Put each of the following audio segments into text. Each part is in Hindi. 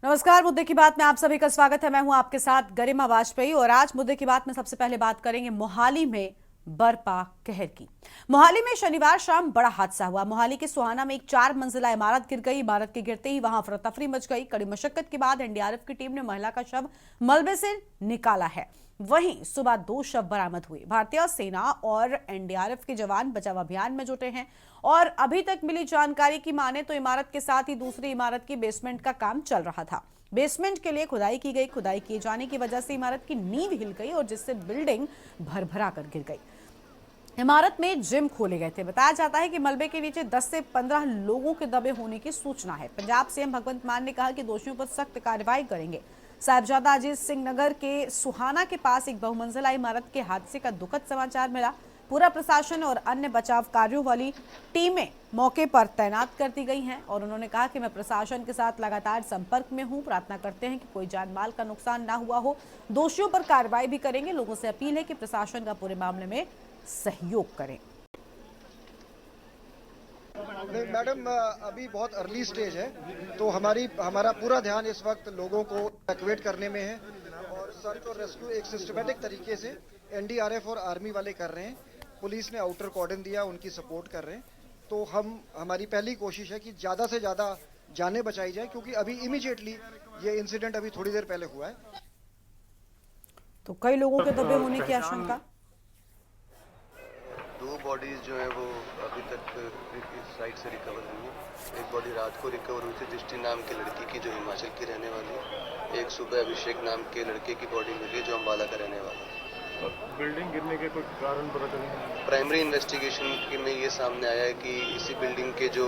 नमस्कार। मुद्दे की बात में आप सभी का स्वागत है। मैं हूं आपके साथ गरिमा वाजपेयी और आज मुद्दे की बात में सबसे पहले बात करेंगे मोहाली में बरपा कहर की। मोहाली में शनिवार शाम बड़ा हादसा हुआ। मोहाली के सुहाना में एक 4 मंजिला इमारत गिर गई। इमारत के गिरते ही वहां अफरा तफरी मच गई। कड़ी मशक्कत के बाद एनडीआरएफ की टीम ने महिला का शव मलबे से निकाला है। वहीं सुबह 2 शव बरामद हुए। भारतीय सेना और एनडीआरएफ के जवान बचाव अभियान में जुटे हैं और अभी तक मिली जानकारी की माने तो इमारत के साथ ही दूसरी इमारत की बेसमेंट का काम चल रहा था। बेसमेंट के लिए खुदाई की गई। खुदाई किए जाने की वजह से इमारत की नींव हिल गई और जिससे बिल्डिंग भरभरा कर गिर गई। इमारत में जिम खोले गए थे। बताया जाता है कि मलबे के नीचे 10 से 15 लोगों के दबे होने की सूचना है। पंजाब सीएम भगवंत मान ने कहा कि दोषियों पर सख्त कार्रवाई करेंगे। साहिबजादा अजीत सिंह नगर के सुहाना के पास एक बहुमंजिला इमारत के हादसे का दुखद समाचार मिला। पूरा प्रशासन और अन्य बचाव कार्यों वाली टीमें मौके पर तैनात कर दी गई हैं और उन्होंने कहा कि मैं प्रशासन के साथ लगातार संपर्क में हूं। प्रार्थना करते हैं कि कोई जान माल का नुकसान ना हुआ हो। दोषियों पर कार्रवाई भी करेंगे। लोगों से अपील है कि प्रशासन का पूरे मामले में सहयोग करें। नहीं मैडम, अभी बहुत अर्ली स्टेज है तो हमारा पूरा ध्यान इस वक्त लोगों को इवैक्यूएट करने में है और सर्च और रेस्क्यू एक सिस्टमेटिक तरीके से एनडीआरएफ और आर्मी वाले कर रहे हैं। पुलिस ने आउटर कॉर्डन दिया, उनकी सपोर्ट कर रहे हैं। तो हमारी पहली कोशिश है कि ज़्यादा से ज़्यादा जानें बचाई जाए क्योंकि अभी इमीडिएटली ये इंसिडेंट अभी थोड़ी देर पहले हुआ है। तो कई लोगों के दबे होने की आशंका। 2 बॉडीज जो है वो अभी तक इस साइड से रिकवर हुई है। एक बॉडी रात को रिकवर हुई थी दृष्टि नाम की लड़की की जो हिमाचल की रहने वाली है। एक सुबह अभिषेक नाम के लड़के की बॉडी मिली जो अम्बाला का रहने वाला है। बिल्डिंग गिरने के कुछ कारण पता चले? प्राइमरी इन्वेस्टिगेशन में ये सामने आया है कि इसी बिल्डिंग के जो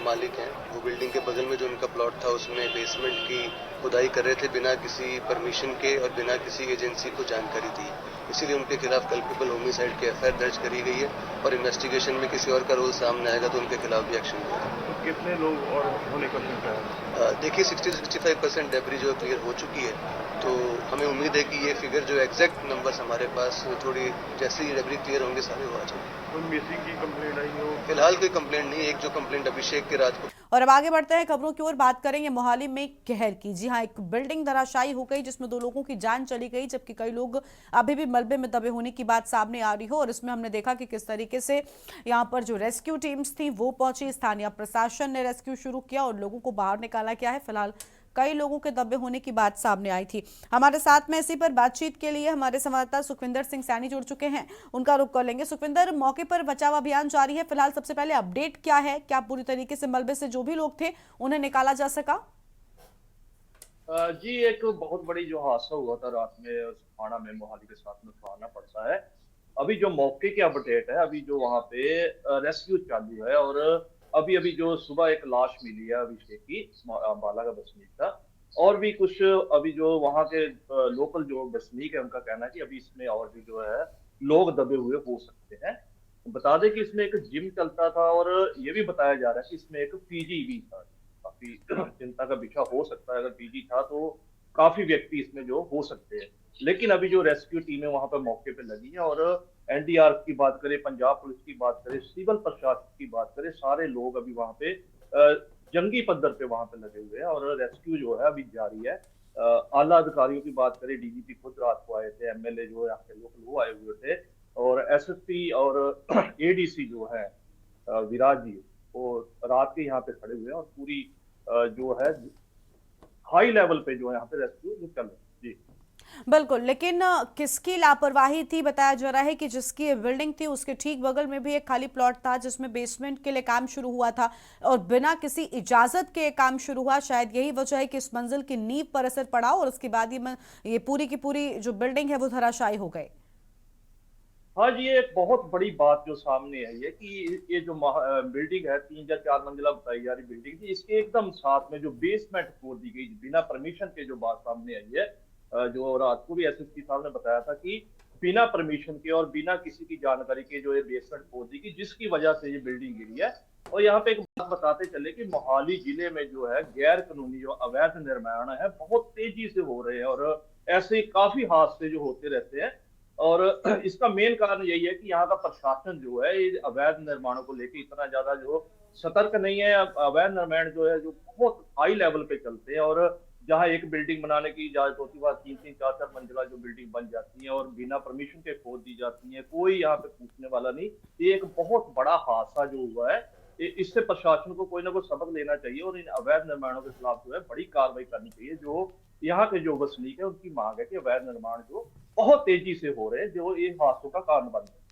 मालिक हैं वो बिल्डिंग के बगल में जो उनका प्लॉट था उसमें बेसमेंट की खुदाई कर रहे थे बिना किसी परमिशन के और बिना किसी एजेंसी को जानकारी दी। इसीलिए उनके खिलाफ कल्पेबल होमिसाइड की एफआईआर दर्ज करी गई है और इन्वेस्टिगेशन में किसी और का रोल सामने आएगा तो उनके खिलाफ भी एक्शन होगा। तो कितने लोग और होने का शंका है? देखिए 60-65% डेब्री जो क्लियर हो चुकी है तो हमें उम्मीद है कि ये फिगर जो एग्जैक्ट नंबर्स हमारे पास थोड़ी जैसे ही डेब्री क्लियर होंगे सारे वो आ जाएंगे। कोई मिसिंग की कंप्लेंट आई हो? फिलहाल कोई कंप्लेंट नहीं है। एक जो कंप्लेंट अभिषेक के रात को। और अब आगे बढ़ते हैं खबरों की ओर। बात करेंगे मोहाली में कहर की। जी हां, एक बिल्डिंग धराशायी हो गई जिसमें 2 लोगों की जान चली गई जबकि कई लोग अभी भी मलबे में दबे होने की बात सामने आ रही हो। और इसमें हमने देखा कि किस तरीके से यहां पर जो रेस्क्यू टीम्स थी वो पहुंची। स्थानीय प्रशासन ने रेस्क्यू शुरू किया और लोगों को बाहर निकाला गया है। फिलहाल कई लोगों के दबे होने की बात सामने आई थी। हमारे साथ में इसी पर बातचीत के लिए हमारे संवाददाता सुखविंदर सिंह सैनी जुड़ चुके हैं। उनका रुख कर लेंगे। सुखविंदर, मौके पर बचाव अभियान जारी है। फिलहाल सबसे पहले अपडेट क्या है? क्या पूरी तरीके से मलबे से जो भी लोग थे उन्हें निकाला जा सका? जी, एक बहुत बड़ी जो हादसा हुआ था रात में सुहाना में, मोहाली के साथ में सुहाना पड़ता है। अभी जो मौके की अपडेट है, अभी जो वहाँ पे रेस्क्यू चालू है और अभी अभी जो सुबह एक लाश मिली है अभिषेक की, अम्बाला का बसनीक था। और भी कुछ अभी जो वहाँ के लोकल जो बसनीक है उनका कहना है कि अभी इसमें और भी जो है लोग दबे हुए हो सकते हैं। बता दें कि इसमें एक जिम चलता था और ये भी बताया जा रहा है कि इसमें एक पीजी भी था। काफी चिंता का विषय हो सकता है, अगर पीजी था तो काफी व्यक्ति इसमें जो हो सकते हैं। लेकिन अभी जो रेस्क्यू टीमें वहां पर मौके पे लगी है और एनडीआरएफ की बात करें, पंजाब पुलिस की बात करें, सिविल प्रशासन की बात करें, सारे लोग अभी वहां पे जंगी पद्धर पे वहां पे लगे हुए हैं और रेस्क्यू जो है अभी जारी है। आला अधिकारियों की बात करें, डीजीपी खुद रात को आए थे, एमएलए जो है यहाँ के लोकल वो आए हुए थे और एसएसपी और एडीसी जो है विराज जी, वो रात के यहाँ पे खड़े हुए हैं और पूरी जो है हाई लेवल पे जो है यहाँ पे रेस्क्यू जो चल रहा है। जी बिल्कुल, लेकिन किसकी लापरवाही थी? बताया जा रहा है कि जिसकी बिल्डिंग थी उसके ठीक बगल में भी एक खाली प्लॉट था जिसमें बेसमेंट के लिए काम शुरू हुआ था और बिना किसी इजाजत के काम शुरू हुआ। शायद यही वजह है कि इस मंजिल की नींव पर असर पड़ा और उसके बाद ये पूरी की पूरी जो बिल्डिंग है वो धराशायी हो गई। हाँ जी, ये एक बहुत बड़ी बात जो सामने आई है कि ये जो बिल्डिंग है 3 या 4 मंजिला बताई जा रही बिल्डिंग थी, इसके एकदम साथ में जो बेसमेंट खोद दी गई बिना परमिशन के, जो बात सामने आई है, जो रात को भी एसएसपी साहब ने बताया था कि बिना परमिशन के और बिना किसी की जानकारी के जो ये बेसमेंट खोद दी गई, जिसकी वजह से ये बिल्डिंग गिरी है। और यहाँ पे एक बात बताते चले कि मोहाली जिले में जो है गैर कानूनी जो अवैध निर्माण है बहुत तेजी से हो रहे हैं और ऐसे काफी हादसे जो होते रहते हैं। और इसका मेन कारण यही है कि यहाँ का प्रशासन जो है ये अवैध निर्माणों को लेकर इतना ज्यादा जो सतर्क नहीं है। अवैध निर्माण जो है जो बहुत हाई लेवल पे चलते हैं और जहाँ एक बिल्डिंग बनाने की इजाजत होती है वहाँ 3-3, 4-4 मंजिला जो बिल्डिंग बन जाती है और बिना परमिशन के खोद दी जाती है, कोई यहाँ पे पूछने वाला नहीं। ये एक बहुत बड़ा हादसा जो हुआ है, इससे प्रशासन को कोई ना कोई सबक लेना चाहिए और इन अवैध निर्माणों के खिलाफ जो है बड़ी कार्रवाई करनी चाहिए। जो यहाँ के जो वसनीक है उनकी मांग है कि अवैध निर्माण जो बहुत तेजी से हो रहे हैं, जो ये हादसों का कारण बन रहे हैं।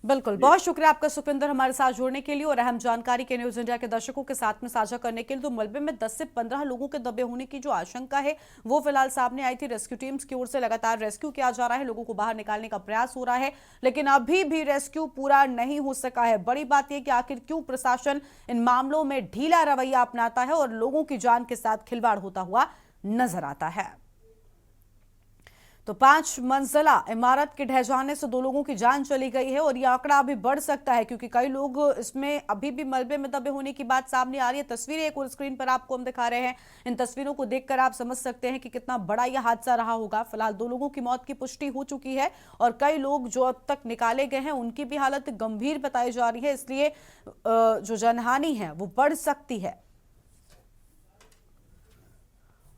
बिल्कुल, बहुत शुक्रिया आपका सुखविंदर हमारे साथ जुड़ने के लिए और अहम जानकारी के न्यूज इंडिया के दर्शकों के साथ में साझा करने के लिए। तो मलबे में 10 से 15 लोगों के दबे होने की जो आशंका है वो फिलहाल सामने आई थी। रेस्क्यू टीम्स की ओर से लगातार रेस्क्यू किया जा रहा है, लोगों को बाहर निकालने का प्रयास हो रहा है, लेकिन अभी भी रेस्क्यू पूरा नहीं हो सका है। बड़ी बात यह कि आखिर क्यों प्रशासन इन मामलों में ढीला रवैया अपनाता है और लोगों की जान के साथ खिलवाड़ होता हुआ नजर आता है। तो 5 मंजिला इमारत के ढह जाने से 2 लोगों की जान चली गई है और यह आंकड़ा अभी बढ़ सकता है क्योंकि कई लोग इसमें अभी भी मलबे में दबे होने की बात सामने आ रही है। तस्वीरें एक और स्क्रीन पर आपको हम दिखा रहे हैं, इन तस्वीरों को देखकर आप समझ सकते हैं कि कितना बड़ा यह हादसा रहा होगा। फिलहाल 2 लोगों की मौत की पुष्टि हो चुकी है और कई लोग जो अब तक निकाले गए हैं उनकी भी हालत गंभीर बताई जा रही है, इसलिए जो जनहानि है वो बढ़ सकती है।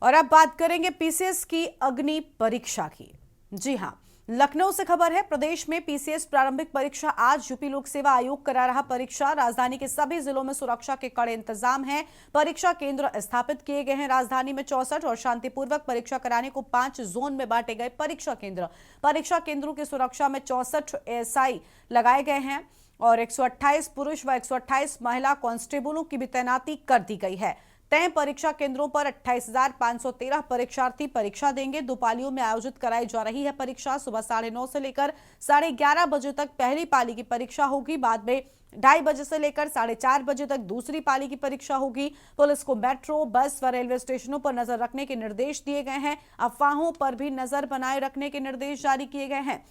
और अब बात करेंगे पीसीएस की अग्नि परीक्षा की। जी हां, लखनऊ से खबर है, प्रदेश में पीसीएस प्रारंभिक परीक्षा आज यूपी लोक सेवा आयोग करा रहा परीक्षा। राजधानी के सभी जिलों में सुरक्षा के कड़े इंतजाम हैं। परीक्षा केंद्र स्थापित किए गए हैं। राजधानी में 64 और शांतिपूर्वक परीक्षा कराने को 5 जोन में बांटे गए परीक्षा केंद्र। परीक्षा केंद्रों की सुरक्षा में 64 एएसआई लगाए गए हैं और 128 पुरुष व 128 महिला कांस्टेबलों की भी तैनाती कर दी गई है। तय परीक्षा केंद्रों पर 28,513 परीक्षार्थी परीक्षा देंगे। 2 पालियों में आयोजित कराई जा रही है परीक्षा। सुबह 9:30 से लेकर 11:30 बजे तक पहली पाली की परीक्षा होगी, बाद में 2:30 बजे से लेकर 4:30 बजे तक दूसरी पाली की परीक्षा होगी। पुलिस को मेट्रो, बस व रेलवे स्टेशनों पर नजर रखने के निर्देश दिए गए हैं। अफवाहों पर भी नजर बनाए रखने के निर्देश जारी किए गए हैं।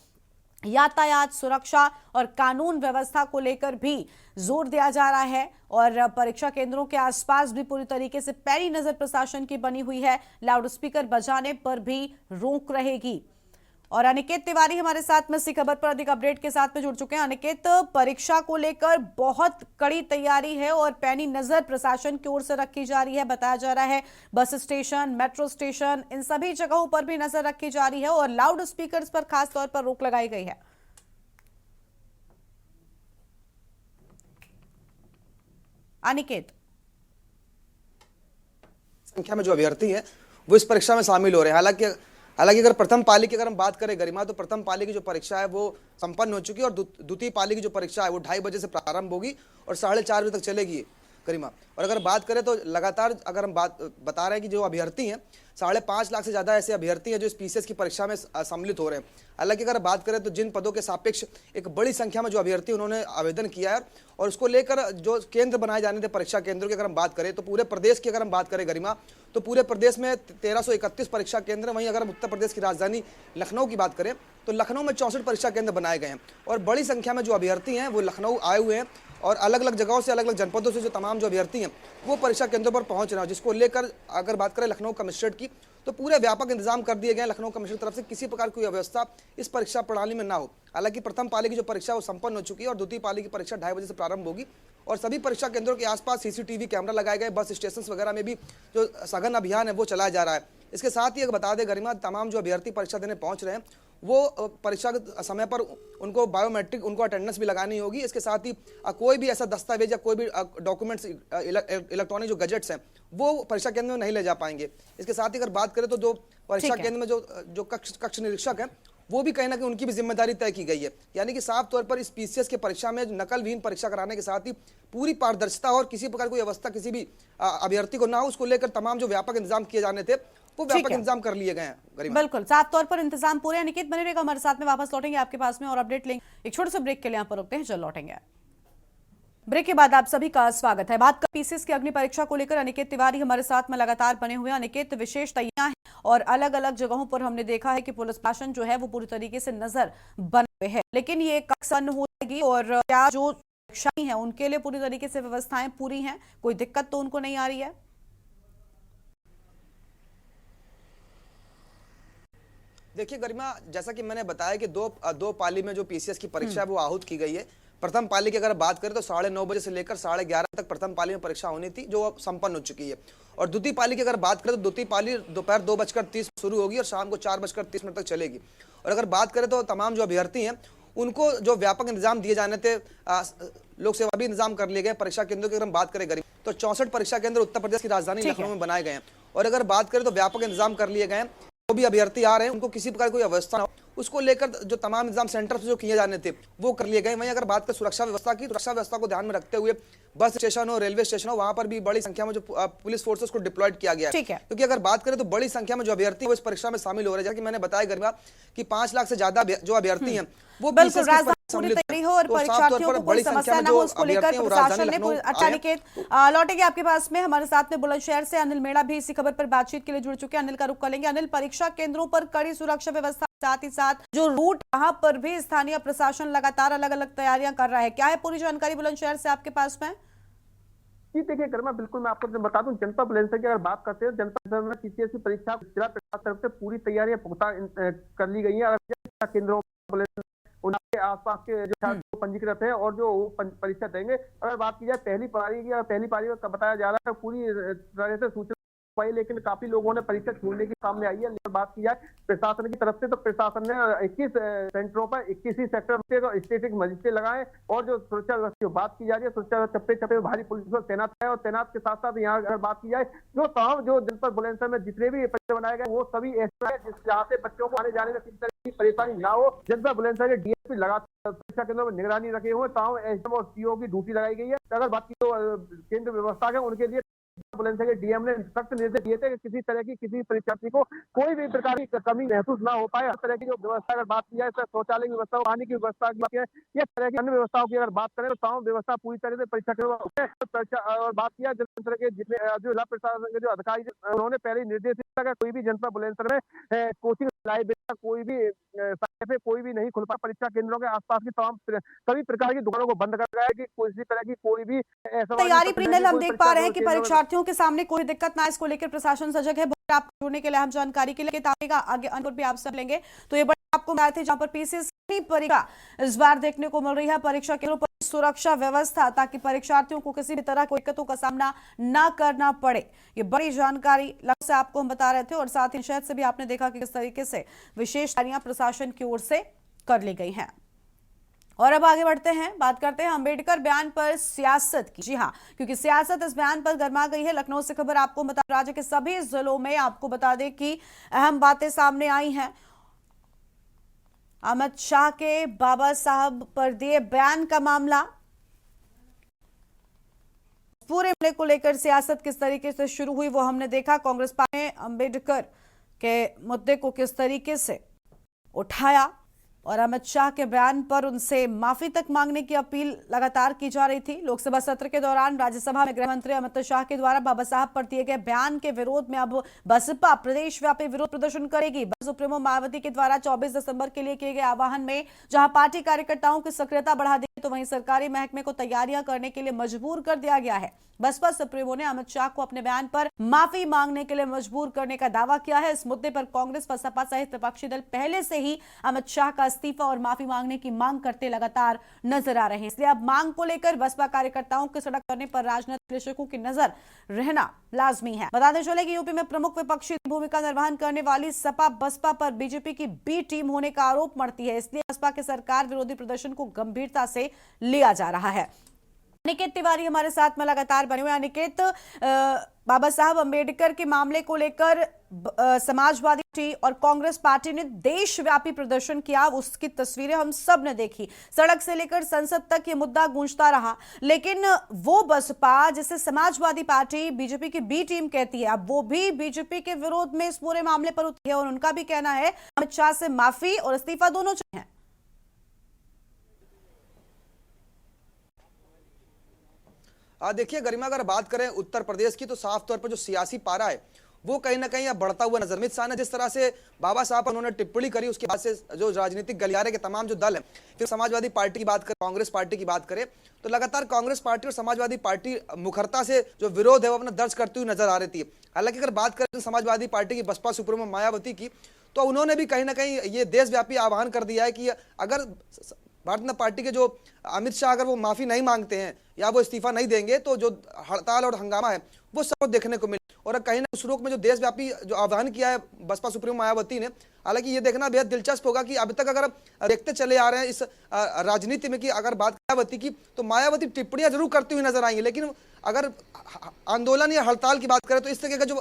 यातायात सुरक्षा और कानून व्यवस्था को लेकर भी जोर दिया जा रहा है और परीक्षा केंद्रों के आसपास भी पूरी तरीके से पैनी नजर प्रशासन की बनी हुई है। लाउड स्पीकर बजाने पर भी रोक रहेगी। और अनिकेत तिवारी हमारे साथ में इसी खबर पर अधिक अपडेट के साथ में जुड़ चुके हैं। अनिकेत, परीक्षा को लेकर बहुत कड़ी तैयारी है और पैनी नजर प्रशासन की ओर से रखी जा रही है। बताया जा रहा है बस स्टेशन, मेट्रो स्टेशन, इन सभी जगहों पर भी नजर रखी जा रही है और लाउड स्पीकर्स पर खास तौर पर रोक लगाई गई है। अनिकेत, संख्या में जो अभ्यर्थी हैं वो इस परीक्षा में शामिल हो रहे हैं। हालांकि अगर प्रथम पाली की अगर हम बात करें गरिमा, तो प्रथम पाली की जो परीक्षा है वो संपन्न हो चुकी है और द्वितीय पाली की जो परीक्षा है वो 2:30 बजे से प्रारंभ होगी और 4:30 बजे तक चलेगी गरिमा। और अगर बात करें तो लगातार अगर हम बता रहे हैं कि जो अभ्यर्थी हैं 5.5 लाख से ज़्यादा ऐसे अभ्यर्थी हैं जो इस पीसीएस की परीक्षा में सम्मिलित हो रहे हैं। हालांकि अगर बात करें तो जिन पदों के सापेक्ष एक बड़ी संख्या में जो अभ्यर्थी उन्होंने आवेदन किया है और उसको लेकर जो केंद्र बनाए जाने थे परीक्षा केंद्रों की अगर हम बात करें तो पूरे प्रदेश की अगर हम बात करें गरिमा, तो पूरे प्रदेश में 1331 परीक्षा केंद्र। वहीं अगर हम उत्तर प्रदेश की राजधानी लखनऊ की बात करें तो लखनऊ में 64 परीक्षा केंद्र बनाए गए हैं और बड़ी संख्या में जो अभ्यर्थी हैं वो लखनऊ आए हुए हैं और अलग अलग जगहों से, अलग अलग जनपदों से जो तमाम जो अभ्यर्थी हैं वो परीक्षा केंद्रों पर पहुंच रहे हैं, जिसको लेकर अगर बात करें लखनऊ कमिश्नरेट की तो पूरे व्यापक इंतजाम कर दिए गए हैं। लखनऊ कमिश्नरेट तरफ से किसी प्रकार की व्यवस्था इस परीक्षा प्रणाली में ना हो। हालांकि प्रथम पाली की जो परीक्षा वो संपन्न हो चुकी है और द्वितीय पाली की परीक्षा 2:30 बजे से प्रारंभ होगी और सभी परीक्षा केंद्रों के आसपास सीसीटीवी कैमरा लगाए गए। बस स्टेशन वगैरह में भी जो सघन अभियान है वो चलाया जा रहा है। इसके साथ ही एक बता दें गरिमा, तमाम जो अभ्यर्थी परीक्षा देने पहुंच रहे हैं वो परीक्षा के समय पर उनको बायोमेट्रिक उनको अटेंडेंस भी लगानी होगी। इसके साथ ही कोई भी ऐसा दस्तावेज या कोई भी डॉक्यूमेंट्स, इलेक्ट्रॉनिक जो गैजेट्स हैं वो परीक्षा केंद्र में नहीं ले जा पाएंगे। इसके साथ ही अगर बात करें तो जो परीक्षा केंद्र में जो कक्ष निरीक्षक हैं वो भी कहीं ना कहीं उनकी भी जिम्मेदारी तय की गई है। यानी कि साफ तौर पर इस पीसीएस के परीक्षा में नकल विहीन परीक्षा कराने के साथ ही पूरी पारदर्शिता और किसी प्रकार कोई अवस्था किसी भी अभ्यर्थी को ना हो, उसको लेकर तमाम जो व्यापक इंतजाम किए जाने थे वो व्यापक इंतजाम कर लिए गए हैं। बिल्कुल साफ तौर पर इंतजाम पूरे। अनिकेत बने रहेगा हमारे साथ में, वापस लौटेंगे आपके पास में और अपडेट लेंगे। एक छोटे से ब्रेक के लिए यहाँ पर रुकते हैं, चल लौटेंगे। ब्रेक के बाद आप सभी का स्वागत है। बात कर पीसीएस की अग्नि परीक्षा को लेकर अनिकेत तिवारी हमारे साथ में लगातार बने हुए हैं। अनिकेत, विशेष तैयारियां हैं और अलग अलग जगहों पर हमने देखा है कि पुलिस प्रशासन जो है वो पूरी तरीके से नजर बने हुए है, लेकिन ये कब सन हो जाएगी और क्या जो परीक्षाएं हैं उनके लिए पूरी तरीके से व्यवस्थाएं पूरी हैं, कोई दिक्कत तो उनको नहीं आ रही है? देखिए गरिमा, जैसा कि मैंने बताया कि दो पाली में जो पीसीएस की परीक्षा है वो आहूत की गई है। प्रथम पाली की अगर बात करें तो 9:30 बजे से लेकर 11:30 तक प्रथम पाली में परीक्षा होनी थी, जो अब संपन्न हो चुकी है। और द्वितीय पाली की अगर बात करें तो द्वितीय पाली दोपहर 2:30 शुरू होगी और शाम को 4:30 तक चलेगी। और अगर बात करें तो तमाम जो अभ्यर्थी हैं उनको जो व्यापक इंतजाम दिए जाने थे, लोक सेवा भी इंतजाम कर लिए गए। परीक्षा केंद्रों की अगर हम बात करें गरीब, तो 64 परीक्षा केंद्र उत्तर प्रदेश की राजधानी लखनऊ में बनाए गए हैं। और अगर बात करें तो व्यापक इंतजाम कर लिए गए हैं। जो भी अभ्यर्थी आ रहे हैं उनको किसी प्रकार कोई अवस्था ना हो, उसको लेकर जो तमाम इंतजाम सेंटर से जो किए जाने थे वो कर लिए गए। वहीं अगर बात करें सुरक्षा व्यवस्था की, सुरक्षा व्यवस्था को ध्यान में रखते हुए बस स्टेशन हो, रेलवे स्टेशन हो, वहां पर भी बड़ी संख्या में जो पुलिस फोर्सेस को डिप्लॉयड किया गया है। क्योंकि अगर बात करें तो बड़ी संख्या में जो अभ्यर्थी वो इस परीक्षा में शामिल हो रहे हैं। जैसे कि मैंने बताया गरिमा कि 5 लाख से ज्यादा जो अभ्यर्थी हैं वो बिल्कुल पूरी तैयारी हो और परीक्षार्थियों को कोई समस्या ना हो, उसको लेकर प्रशासन ने अच्छा निकेत लौटेंगे आपके पास में। हमारे साथ में बुलंदशहर से अनिल मेड़ा भी इसी खबर पर बातचीत के लिए जुड़ चुके हैं। अनिल का रुख करेंगे। अनिल, परीक्षा केंद्रों पर कड़ी सुरक्षा व्यवस्था, साथ ही साथ जो रूट वहां पर भी स्थानीय प्रशासन लगातार अलग अलग तैयारियां कर रहा है, क्या है पूरी जानकारी बुलंदशहर से आपके पास में? जी देखिए गरिमा, बिल्कुल मैं आपको बता दूं, जनपद बुलंदशहर की अगर बात करते हैं, जनपद में सीपीएससी परीक्षा जिला प्रशासन तरफ से पूरी तैयारियां पुख्ता कर ली गई है। अगर केंद्रों उनके आसपास के जो छात्र पंजीकृत है और जो परीक्षा देंगे, अगर बात की जाए पहली पारी का बताया जा रहा है पूरी तरह से सूचना पाई, लेकिन काफी लोगों ने परीक्षा छोड़ने की सामने आई है। लेकिन बात की जाए प्रशासन की तरफ से तो प्रशासन ने 21 सेंटरों पर 21 ही सेक्टर में स्टेटिक मजिस्ट्रेट लगाए और जो सुरक्षा व्यवस्था की बात की जा रही है, सुरक्षा चप्पे चप्पे भारी पुलिस बल तैनात है। और तैनात के साथ साथ यहाँ अगर बात की जाए जो जनपद बुलंदशहर में जितने भी परीक्षा बनाए गए वो सभी ऐसा है जहाँ से बच्चों को आने जाने में किसी तरह की परेशानी ना हो। जनपद बुलंदशहर के डीएसपी लगातार परीक्षा केंद्रों में निगरानी रखे हुए, ताऊ एसएम और सीओ की ड्यूटी लगाई गई है। अगर बात की तो केंद्र व्यवस्था है उनके लिए बुलंदशहर के डीएम ने सख्त निर्देश दिए थे कि किसी तरह की किसी परीक्षार्थी को कोई भी प्रकार की कमी महसूस ना हो पाए। हर तरह की जो व्यवस्था अगर बात की जाए, शौचालय की व्यवस्था, पानी की व्यवस्था की है, ये तरह की अन्य व्यवस्थाओं की अगर बात करें तो तमाम व्यवस्था पूरी तरह से परीक्षा केंद्र। और बात किया जनतंत्र के जितने जो जिला प्रशासन के जो अधिकारी उन्होंने पहले ही निर्देश दिया था कोई भी जनपद बुलंदशहर में कोचिंग लाइब्रेरी कोई भी नहीं खुल पाया। परीक्षा केंद्रों के आसपास की तमाम सभी प्रकार की दुकानों को बंद कर दिया है कि किसी तरह की कोई भी तैयारी प्रिंटल हम देख पा रहे हैं कि परीक्षार्थियों के सामने कोई दिक्कत ना, इसको लेकर प्रशासन सजग है। आप जुड़ने के लिए हम जानकारी के लिए आगे अंकुर भी आपसे लेंगे। तो ये आपको बताए थे जहां पर पीसीएससी परीक्षा इस बार देखने को मिल रही है, परीक्षा केंद्रों पर सुरक्षा व्यवस्था ताकि परीक्षार्थियों को किसी भी तरह की दिक्कतों का सामना ना करना पड़े। ये बड़ी जानकारी से आपको हम बता रहे थे और साथ ही शहर से भी आपने देखा कि किस तरीके से विशेष तैयारियां प्रशासन की ओर से कर ली गई हैं। और अब आगे बढ़ते हैं, बात करते हैं अंबेडकर बयान पर सियासत की। जी हां, क्योंकि सियासत इस बयान पर गर्मा गई है। लखनऊ से खबर आपको बता, राज्य के सभी जिलों में आपको बता दें कि अहम बातें सामने आई हैं। अमित शाह के बाबा साहब पर दिए बयान का मामला, पूरे मामले को लेकर सियासत किस तरीके से शुरू हुई वो हमने देखा। कांग्रेस पार्टी ने अंबेडकर के मुद्दे को किस तरीके से उठाया और अमित शाह के बयान पर उनसे माफी तक मांगने की अपील लगातार की जा रही थी। लोकसभा सत्र के दौरान राज्यसभा में गृह मंत्री अमित शाह के द्वारा बाबा साहब पर दिए गए बयान के विरोध में अब बसपा प्रदेश व्यापी विरोध प्रदर्शन करेगी। बसपा सुप्रीमो मायावती के द्वारा 24 दिसंबर के लिए किए गए आह्वान में जहां पार्टी कार्यकर्ताओं की सक्रियता बढ़ा दी, तो वहीं सरकारी महकमे को तैयारियां करने के लिए मजबूर कर दिया गया है। बसपा सुप्रीमो ने अमित शाह को अपने बयान पर माफी मांगने के लिए मजबूर करने का दावा किया है। इस मुद्दे पर कांग्रेस व सपा सहित विपक्षी दल पहले से ही अमित शाह का इस्तीफा और माफी मांगने की मांग करते लगातार नजर आ रहे हैं। इसलिए अब मांग को लेकर बसपा कार्यकर्ताओं के सड़क करने पर राजनीतिक विश्लेषकों की नजर रहना लाजमी है। बताते चले कि यूपी में प्रमुख विपक्षी भूमिका निर्वहन करने वाली सपा बसपा पर बीजेपी की बी टीम होने का आरोप मढ़ती है। इसलिए बसपा के सरकार विरोधी प्रदर्शन को गंभीरता से लिया जा रहा है। अनिकेत तिवारी हमारे साथ में लगातार बने हुए। अनिकेत, बाबा साहब अंबेडकर के मामले को लेकर समाजवादी पार्टी और कांग्रेस पार्टी ने देशव्यापी प्रदर्शन किया, उसकी तस्वीरें हम सब ने देखी। सड़क से लेकर संसद तक ये मुद्दा गूंजता रहा, लेकिन वो बसपा जिसे समाजवादी पार्टी बीजेपी की बी टीम कहती है, अब वो भी बीजेपी के विरोध में इस पूरे मामले पर उतरी है और उनका भी कहना है अमित शाह से माफी और इस्तीफा दोनों चाहिए। देखिए गरिमा, अगर बात करें उत्तर प्रदेश की तो साफ तौर पर जो सियासी पारा है वो कहीं ना कहीं अब बढ़ता हुआ नजर। अमित शाह ने जिस तरह से बाबा साहब पर उन्होंने टिप्पणी करी, उसके बाद से जो राजनीतिक गलियारे के तमाम जो दल है, फिर समाजवादी पार्टी की बात करें, कांग्रेस पार्टी की बात करें, तो लगातार कांग्रेस पार्टी और समाजवादी पार्टी मुखरता से जो विरोध है वो अपना दर्ज करती हुई नजर आ रही थी। हालांकि अगर बात करें समाजवादी पार्टी की बसपा सुप्रीमो मायावती की, तो उन्होंने भी कहीं ना कहीं ये देशव्यापी आह्वान कर दिया है कि अगर भारतीय जनता पार्टी के जो अमित शाह अगर वो माफी नहीं मांगते हैं या वो इस्तीफा नहीं देंगे तो जो हड़ताल और हंगामा है वो सब देखने को मिले। और कहीं ना उस रोक में जो देशव्यापी जो आह्वान किया है बसपा सुप्रीमो मायावती ने, हालांकि ये देखना बेहद दिलचस्प होगा कि अभी तक अगर देखते चले आ रहे हैं इस राजनीति में कि अगर बात मायावती की तो मायावती टिप्पणियां जरूर करती हुई नजर आएंगी, लेकिन अगर आंदोलन या हड़ताल की बात करें तो इस तरह का जो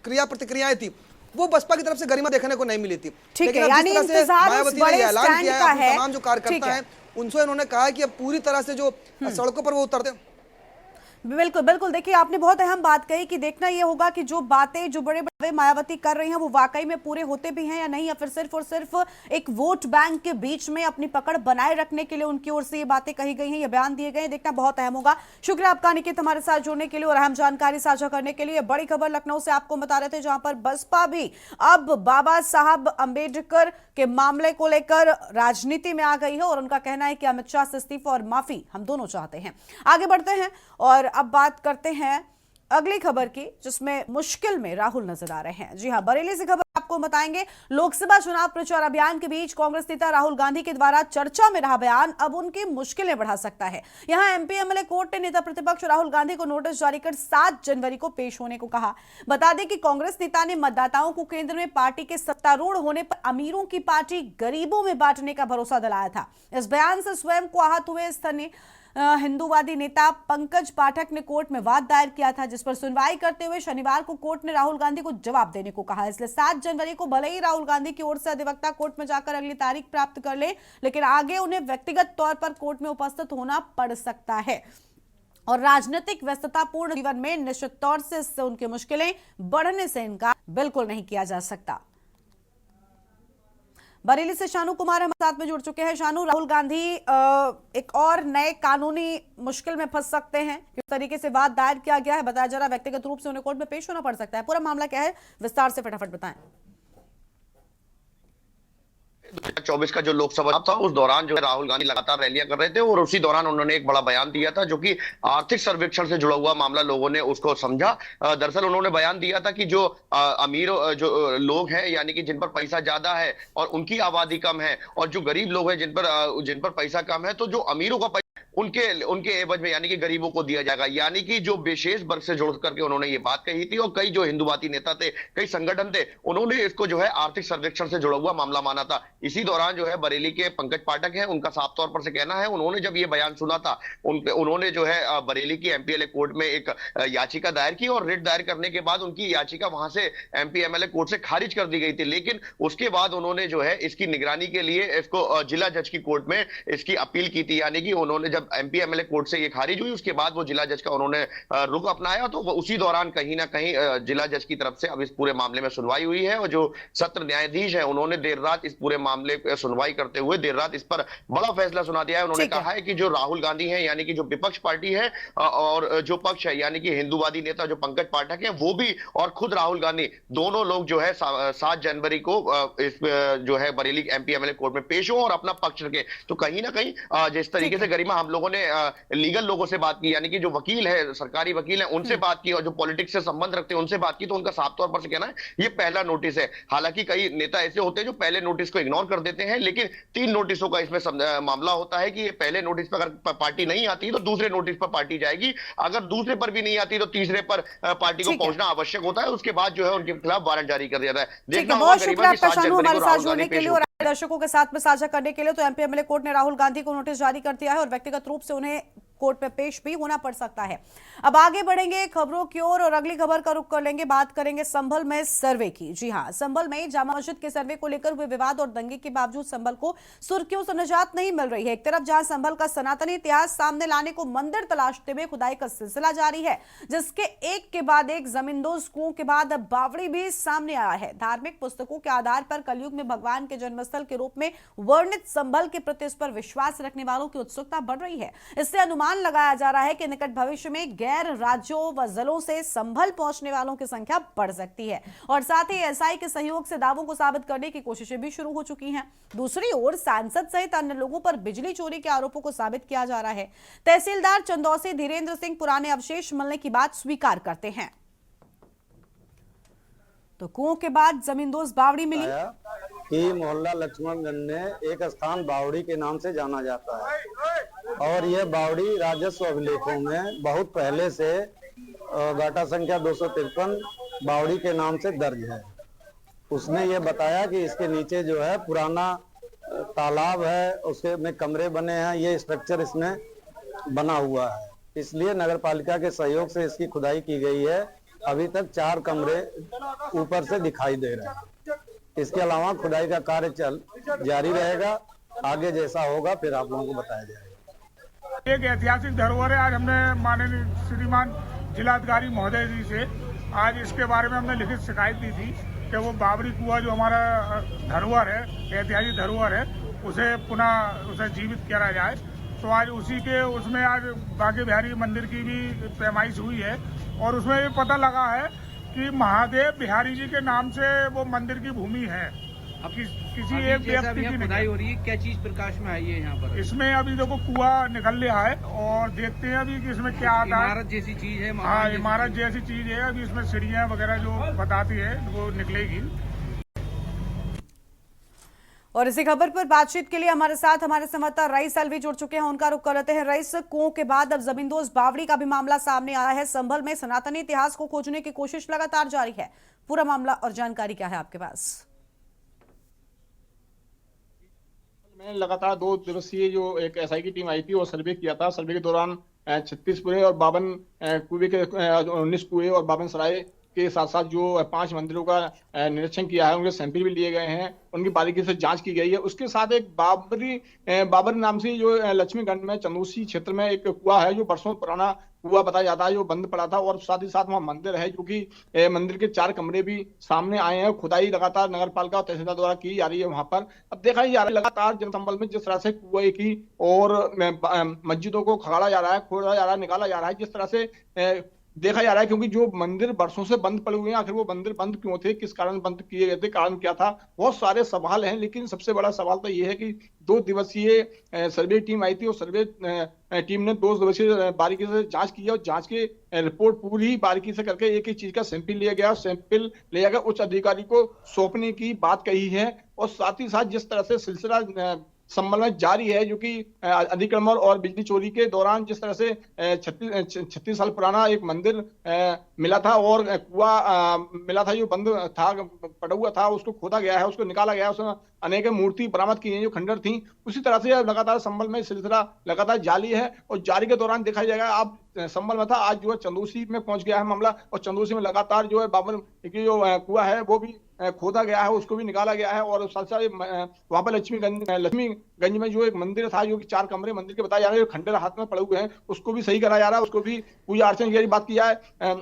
क्रिया प्रतिक्रियाएं थी वो बसपा की तरफ से गरिमा देखने को नहीं मिली थी। ठीक है, यानी मायावती ने ऐलान किया है है तमाम जो कार्यकर्ता हैं उनसे उन्होंने कहा कि अब पूरी तरह से जो सड़कों पर वो उतरते हैं। बिल्कुल बिल्कुल, देखिए आपने बहुत अहम बात कही कि देखना ये होगा कि जो बातें जो बड़े बड़े मायावती कर रही हैं वो वाकई में पूरे होते भी हैं या नहीं, या फिर सिर्फ और सिर्फ एक वोट बैंक के बीच में अपनी पकड़ बनाए रखने के लिए उनकी ओर से ये बातें कही गई हैं, ये बयान दिए गए हैं। देखना बहुत अहम होगा। शुक्रिया आपका निकित हमारे साथ जुड़ने के लिए और अहम जानकारी साझा करने के लिए। बड़ी खबर लखनऊ से आपको बता रहे थे जहां पर बसपा भी अब बाबा साहब अंबेडकर के मामले को लेकर राजनीति में आ गई है और उनका कहना है कि अमित शाह से इस्तीफा और माफी हम दोनों चाहते हैं। आगे बढ़ते हैं और अब बात करते हैं अगली खबर की जिसमें मुश्किल में राहुल नजर आ रहे हैं। जी हां, बरेली से खबर आपको बताएंगे। लोकसभा चुनाव प्रचार अभियान के बीच कांग्रेस नेता राहुल गांधी के द्वारा चर्चा में रहा बयान अब उनकी मुश्किलें बढ़ा सकता है। यहां एमपी एमएलए कोर्ट ने नेता प्रतिपक्ष राहुल गांधी को नोटिस जारी कर 7 जनवरी को पेश होने को कहा। बता दें कि कांग्रेस नेता ने मतदाताओं को केंद्र में पार्टी के सत्तारूढ़ होने पर अमीरों की पार्टी गरीबों में बांटने का भरोसा दिलाया था। इस बयान से स्वयं को आहत हुए स्थानीय हिंदूवादी नेता पंकज पाठक ने कोर्ट में वाद दायर किया था, जिस पर सुनवाई करते हुए शनिवार को कोर्ट ने राहुल गांधी को जवाब देने को कहा। इसलिए 7 जनवरी को भले ही राहुल गांधी की ओर से अधिवक्ता कोर्ट में जाकर अगली तारीख प्राप्त कर ले, लेकिन आगे उन्हें व्यक्तिगत तौर पर कोर्ट में उपस्थित होना पड़ सकता है और राजनीतिक व्यस्ततापूर्ण जीवन में निश्चित तौर से इससे उनकी मुश्किलें बढ़ने से इनकार बिल्कुल नहीं किया जा सकता। बरेली से शानू कुमार हमारे साथ में जुड़ चुके हैं। शानू, राहुल गांधी एक और नए कानूनी मुश्किल में फंस सकते हैं, किस तरीके से वाद दायर किया गया है बताया जा रहा है, व्यक्तिगत रूप से उन्हें कोर्ट में पेश होना पड़ सकता है, पूरा मामला क्या है विस्तार से फटाफट बताएं। 2024 का जो लोकसभा था उस दौरान जो है राहुल गांधी लगातार रैलियां कर रहे थे और उसी दौरान उन्होंने एक बड़ा बयान दिया था जो कि आर्थिक सर्वेक्षण से जुड़ा हुआ मामला लोगों ने उसको समझा। दरअसल उन्होंने बयान दिया था कि जो अमीर जो लोग हैं यानी कि जिन पर पैसा ज्यादा है और उनकी आबादी कम है और जो गरीब लोग हैं जिन पर पैसा कम है, तो जो अमीरों का उनके एवज में यानी कि गरीबों को दिया जाएगा, यानी कि जो विशेष वर्ग से जोड़ करके उन्होंने ये बात कही थी। और कई जो हिंदूवादी नेता थे, कई संगठन थे, उन्होंने इसको जो है आर्थिक सर्वेक्षण से जुड़ा हुआ मामला माना था। इसी दौरान जो है बरेली के पंकज पाठक हैं, उनका साफ तौर पर से कहना है, उन्होंने जब ये बयान सुना था उन्होंने जो है बरेली की एमपी एमएलए कोर्ट में एक याचिका दायर की और रिट दायर करने के बाद उनकी याचिका वहां से एमपी एमएलए कोर्ट से खारिज कर दी गई थी। लेकिन उसके बाद उन्होंने जो है इसकी निगरानी के लिए इसको जिला जज की कोर्ट में इसकी अपील की थी, यानी कि उन्होंने जब एमपी एमएलए कोर्ट से ये खारिज हुई उसके बाद वो जिला जज का उन्होंने रुख अपनाया, तो उसी दौरान कहीं ना कहीं जिला जज की तरफ से अब इस पूरे मामले में सुनवाई हुई है और जो सत्र न्यायाधीश है उन्होंने देर रात इस पूरे मामले पे सुनवाई करते हुए देर रात इस पर बड़ा फैसला सुना दिया है। उन्होंने कहा है कि जो राहुल गांधी है यानी कि जो विपक्ष पार्टी है और जो पक्ष है यानी कि हिंदूवादी नेता जो पंकज पाठक है वो भी और खुद राहुल गांधी दोनों लोग जो है 7 जनवरी को इस जो है बरेली एमपी एमएलए कोर्ट में पेश हो और अपना पक्ष रखे। तो कहीं ना कहीं जिस तरीके से गरिमा हम लोगों ने लीगल लोगों से बात की, यानी कि जो वकील है, सरकारी वकील है, उनसे बात की और जो पॉलिटिक्स से संबंध रखते हैं उनसे बात की, तो उनका साफ तौर पर से कहना है ये पहला नोटिस है। हालांकि कई नेता ऐसे होते हैं जो पहले नोटिस को इग्नोर कर देते हैं, लेकिन 3 नोटिसों का इसमें मामला होता है कि ये पहले नोटिस पर अगर पार्टी नहीं आती तो दूसरे नोटिस पर पार्टी जाएगी, अगर दूसरे पर भी नहीं आती तो तीसरे पर पार्टी को पहुंचना आवश्यक होता है, उसके बाद जो है उनके खिलाफ वारंट जारी कर दिया जाता है। देखना बहुत शुक्रिया आपका शानू हमारे साथ जुड़ने के लिए और दर्शकों के साथ में साझा करने के लिए। तो एमपी एमएलए कोर्ट ने राहुल गांधी को नोटिस जारी कर दिया है और व्यक्तिगत रूप से उन्हें कोर्ट में पेश भी होना पड़ सकता है। अब आगे बढ़ेंगे खबरों की ओर और अगली खबर का रुख कर लेंगे, बात करेंगे संभल में सर्वे की। जी हां, संभल में जामा मस्जिद के सर्वे को लेकर हुए विवाद और दंगे के बावजूद संभल को सुर्खियों से निजात नहीं मिल रही है। एक तरफ जहां संभल का सनातनी इतिहास सामने लाने को मंदिर तलाशते हुए खुदाई का सिलसिला जारी है, जिसके एक के बाद एक जमींदोज कुओं के बाद अब बावड़ी भी सामने आया है। धार्मिक पुस्तकों के आधार पर कलयुग में भगवान के जन्मस्थल के रूप में वर्णित संभल के प्रति इस पर विश्वास रखने वालों की उत्सुकता बढ़ रही है। इससे अनुमान लगाया जा रहा है कि निकट भविष्य में गैर राज्यों व जिलों से संभल पहुंचने वालों की संख्या बढ़ सकती है और साथ ही एसआई के सहयोग से दावों को साबित करने की कोशिशें भी शुरू हो चुकी हैं। दूसरी ओर सांसद सहित अन्य लोगों पर बिजली चोरी के आरोपों को साबित किया जा रहा है। तहसीलदार चंदौसी धीरेन्द्र सिंह पुराने अवशेष मिलने की बात स्वीकार करते हैं। तो कुओं के बाद जमींदोज बावड़ी मिली। कि मोहल्ला लक्ष्मणगंज में एक स्थान बावड़ी के नाम से जाना जाता है और यह बावड़ी राजस्व अभिलेखों में बहुत पहले से गाटा संख्या 253 बावड़ी के नाम से दर्ज है। उसने ये बताया कि इसके नीचे जो है पुराना तालाब है, उसके में कमरे बने हैं, ये स्ट्रक्चर इसमें बना हुआ है, इसलिए नगर पालिका के सहयोग से इसकी खुदाई की गई है। अभी तक 4 कमरे ऊपर से दिखाई दे रहे हैं। इसके अलावा खुदाई का कार्य जारी रहेगा। आगे जैसा होगा फिर आप लोगों को बताया जाएगा। एक ऐतिहासिक धरोहर है। आज हमने माननीय श्रीमान जिलाधिकारी महोदय जी से आज इसके बारे में हमने लिखित शिकायत दी थी कि वो बाबरी कुआं जो हमारा धरोहर है, ऐतिहासिक धरोहर है, उसे जीवित किया जाए। तो आज उसी के उसमें आज बांके बिहारी मंदिर की भी पैमाइश हुई है और उसमें ये पता लगा है कि महादेव बिहारी जी के नाम से वो मंदिर की भूमि है। अब किसी एक व्यक्ति की खुदाई हो रही है, क्या चीज प्रकाश में आई है यहाँ पर? इसमें अभी देखो कुआं निकल रहा है और देखते हैं अभी कि इसमें क्या आता है। इमारत जैसी चीज है। हाँ, इमारत जैसी चीज है। अभी इसमें सीढ़ियाँ वगैरह जो बताती है वो निकलेगी। और इसी खबर पर बातचीत के लिए हमारे साथ हमारे संवाददाता रईस अलवी जुड़ चुके हैं, उनका रुख करते हैं। रईस, कुओं के बाद अब जमींदोज बावड़ी का भी मामला सामने आया है। संभल में सनातनी इतिहास को खोजने की कोशिश लगातार जारी है। पूरा मामला और जानकारी क्या है आपके पास? मैंने लगातार 2 दिवसीय जो एक एसआई की टीम आई थी और सर्वे किया था। सर्वे के दौरान 36 कुएं और 52 कुएं के 19 कुएं और 52 सराय के साथ साथ जो 5 मंदिरों का निरीक्षण किया है, उनके सैंपल भी लिए गए हैं, उनकी बारीकी से जांच की गई है। उसके साथ एक बाबर नाम से जो लक्ष्मीगंज में चंदूसी क्षेत्र में एक कुआं है जो बरसों पुराना कुआं बताया जाता है, जो बंद पड़ा था। और साथ ही साथ वहाँ मंदिर है, जो कि मंदिर के 4 कमरे भी सामने आए हैं। खुदाई लगातार नगर पालिका और तहसीलदार द्वारा की जा रही है वहां पर। अब देखा जा रहा है लगातार जनसंबल में जिस तरह से कुएं की और मस्जिदों को खगाड़ा जा रहा है, खोदा जा रहा है, निकाला जा रहा है, जिस तरह से देखा जा रहा है, क्योंकि जो मंदिर बरसों से बंद पड़े हुए हैं, आखिर वो मंदिर बंद क्यों थे, किस कारण बंद किए गए थे, कारण क्या था, बहुत सारे सवाल हैं। लेकिन सबसे बड़ा सवाल तो ये है कि 2 दिवसीय सर्वे टीम आई थी और सर्वे टीम ने 2 दिवसीय बारीकी से जांच की और जांच की रिपोर्ट पूरी बारीकी से करके एक चीज का सैंपल लिया गया, सैंपल लिया गया, उच्च अधिकारी को सौंपने की बात कही है। और साथ ही साथ जिस तरह से सिलसिला संबल में जारी है, जो कि अतिक्रमण और बिजली चोरी के दौरान जिस तरह से 36 साल पुराना एक मंदिर मिला था और कुआं मिला था जो बंद था, पड़ा हुआ था, उसको खोदा गया है, उसको निकाला गया है, उसमें अनेक मूर्ति बरामद की हैं जो खंडर थी। उसी तरह से लगातार संबल में सिलसिला लगातार जारी है और जारी के दौरान देखा जाएगा। आप संबल में था, आज जो है चंदूसी में पहुंच गया है मामला और चंदूसी में लगातार जो है बाबर की जो कुआं है वो भी खोदा गया है, उसको भी निकाला गया है। और साथ साथ वहां पर लक्ष्मीगंज में जो एक मंदिर था, जो कि 4 कमरे मंदिर के बताए जा रहे हैं, खंडर हाथ में पड़े हुए हैं, उसको भी सही करा जा रहा है, उसको भी पूजा अर्चना की बात किया है।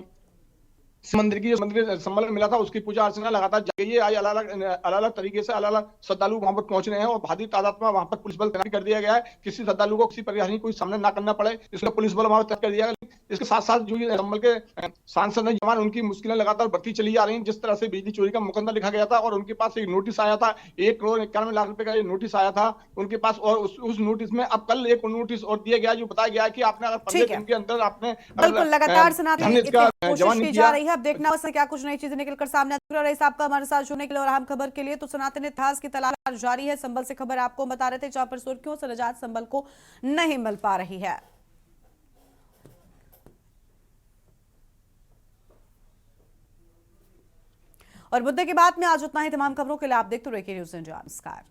मंदिर की मंदिर संबल में मिला था उसकी पूजा अर्चना लगातार जारी है। आज अलग तरीके से अलग श्रद्धालु वहां पर पहुंच रहे हैं और भारी तादाद में वहां पर पुलिस बल तैनात कर दिया गया है। किसी श्रद्धालु को किसी परेशानी कोई सामना ना करना पड़े, इसलिए पुलिस बल वहां पर तैनात कर दिया गया। इसके साथ साथ जो संबल के सांसद जवान, उनकी मुश्किलें लगातार बढ़ती चली जा रही हैं। जिस तरह से बिजली चोरी का मुकदमा लिखा गया था और उनके पास एक नोटिस आया था, 1 करोड़ 91 लाख रुपए का नोटिस आया था उनके पास। और उस नोटिस में अब कल एक नोटिस और दिया गया जो बताया गया कि आपने अगर 15 दिन के अंदर आपने बिल्कुल लगातार सनातनी कोशिश की जा रही है। अब देखना उससे क्या कुछ नई चीजें निकलकर सामने आती है। रईस आपका हमारे साथ जुड़ने के लिए और अहम खबर के लिए। तो सनातन इतिहास की तलाश जारी है। संबल से खबर आपको बता रहे थे, जहां पर सुर्खियों से निजात संबल को नहीं मिल पा रही है। और मुद्दे की बात में आज उतना ही। तमाम खबरों के लिए आप देखते रहिए न्यूज़ इंडिया। नमस्कार।